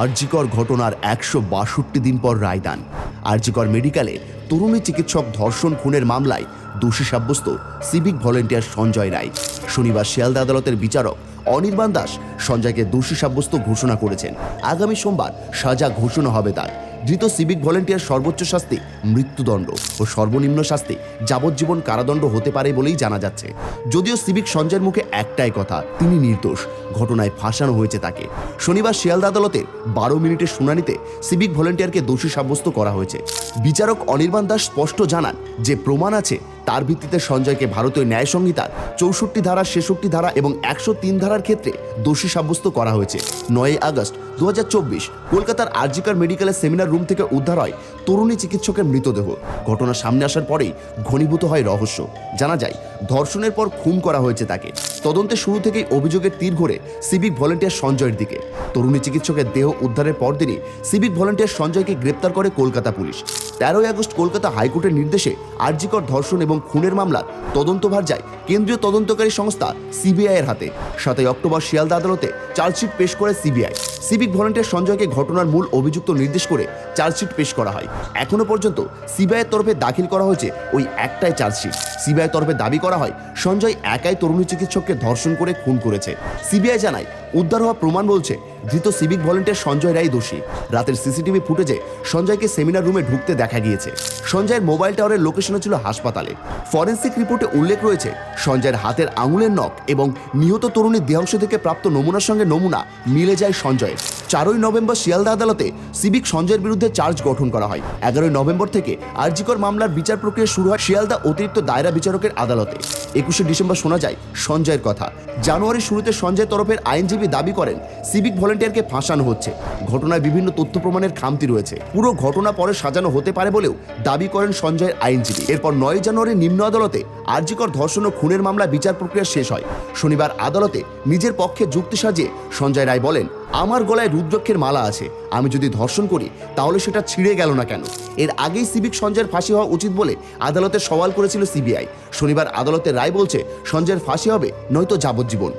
আরজিকর ঘটনার ১৬২ দিন পর রায়দান। আরজিকর মেডিকেলে তরুণী চিকিৎসক ধর্ষণ খুনের মামলায় দোষী সাব্যস্ত সিভিক ভলেন্টিয়ার সঞ্জয় রায়। শনিবার শিয়ালদা আদালতের বিচারক অনির্বাণ দাস সঞ্জয়কে দোষী সাব্যস্ত ঘোষণা করেছেন। আগামী সোমবার সাজা ঘোষণা হবে তার। ধৃত সিভিক ভলেন্টিয়ার সর্বোচ্চ শাস্তি মৃত্যুদণ্ড ও সর্বনিম্ন শাস্তি যাবজ্জীবন কারাদণ্ড হতে পারে বলেই জানা যাচ্ছে। যদিও সিভিক সঞ্জয়ের মুখে একটাই কথা, তিনি নির্দোষ, ঘটনায় ফাঁসানো হয়েছে তাকে। শনিবার শিয়ালদা আদালতে ১২ মিনিটের শুনানিতে সিভিক ভলেন্টিয়ারকে দোষী সাব্যস্ত করা হয়েছে। বিচারক অনির্বাণ দাস স্পষ্ট জানান যে প্রমাণ আছে তার ভিত্তিতে সঞ্জয়কে ভারতীয় ন্যায় সংহিতার ৬৪ ধারা, ৬৬ ধারা এবং ১০৩ ধারার ক্ষেত্রে দোষী সাব্যস্ত করা হয়েছে। ৯ আগস্ট ২০২৪ কলকাতার আরজিকর মেডিকেলের সেমিনার রুম থেকে উদ্ধার হয় তরুণী চিকিৎসকের মৃতদেহ। ঘটনা সামনে আসার পরেই ঘনীভূত হয় রহস্য। জানা যায় ধর্ষণের পর খুন করা হয়েছে তাকে। তদন্তে শুরু থেকেই অভিযোগের তীর ঘোরে সিভিক ভলেন্টিয়ার সঞ্জয়ের দিকে। তরুণী চিকিৎসকের দেহ উদ্ধারের পরদিনই সিভিক ভলেন্টিয়ার সঞ্জয়কে গ্রেপ্তার করে কলকাতা পুলিশ। ১৩ আগস্ট কলকাতা হাইকোর্টের নির্দেশে আরজিকর ধর্ষণ এবং খুনের মামলার তদন্তভার যায় কেন্দ্রীয় তদন্তকারী সংস্থা সিবিআই এর হাতে। ৭ অক্টোবর শিয়ালদা আদালতে চার্জশিট পেশ করে সিবিআই। সিভিক ভলেন্টিয়ার সঞ্জয়কে ঘটনার মূল অভিযুক্ত নির্দেশ করে চার্জশিট পেশ করা হয়। এখনো পর্যন্ত সিবিআইয়ের তরফে দাখিল করা হয়েছে ওই একটাই চার্জশিট। সিবিআই তরফে দাবি করা হয় সঞ্জয় একাই তরুণী চিকিৎসককে ধর্ষণ করে খুন করেছে। সিবিআই জানায় উদ্ধার হওয়া প্রমাণ বলছে ধৃত সিভিক ভলেন্টিয়ার সঞ্জয় রায় দোষী। রাতের সিসিটিভি ফুটেজে সঞ্জয়কে সেমিনার রুমে ঢুকতে দেখা গিয়েছে। সঞ্জয়ের মোবাইল টাওয়ারের লোকেশনে ছিল হাসপাতালে। ফরেন্সিক রিপোর্টে উল্লেখ রয়েছে সঞ্জয়ের হাতের আঙুলের নখ এবং নিহত তরুণীর দেহাংশ থেকে প্রাপ্ত নমুনার সঙ্গে নমুনা মিলে যায় সঞ্জয়ের। ৪ নভেম্বর শিয়ালদা আদালতে সিভিক সঞ্জয়ের বিরুদ্ধে চার্জ গঠন করা হয়। ১১ নভেম্বর থেকে আরজিকর মামলার বিচার প্রক্রিয়া শুরু হয় শিয়ালদা অতিরিক্ত দায়রা বিচারকের আদালতে। ২১ ডিসেম্বর শোনা যায় সঞ্জয়ের কথা। জানুয়ারির শুরুতে সঞ্জয়ের তরফের আইনজীবী দাবি করেন সিভিক ভলেন্টিয়ারকে ফাঁসানো হচ্ছে। ঘটনায় বিভিন্ন তথ্য প্রমাণের খামতি রয়েছে। পুরো ঘটনা পরে সাজানো হতে পারে বলেও দাবি করেন সঞ্জয়ের আইনজীবী। এরপর ৯ জানুয়ারি নিম্ন আদালতে আরজিকর ধর্ষণ ও খুনের মামলা বিচার প্রক্রিয়া শেষ হয়। শনিবার আদালতে নিজের পক্ষে যুক্তি সাজিয়ে সঞ্জয় রায় বলেন, আমার গলায় রুদ্রাক্ষের মালা আছে, আমি যদি ধর্ষণ করি তাহলে সেটা ছিঁড়ে গেল না কেন? এর আগেই সিভিক সঞ্জয়ের ফাঁসি হওয়া উচিত বলে আদালতে সওয়াল করেছিল সিবিআই। শনিবার আদালতের রায় বলছে সঞ্জয়ের ফাঁসি হবে নয়তো যাবজ্জীবন।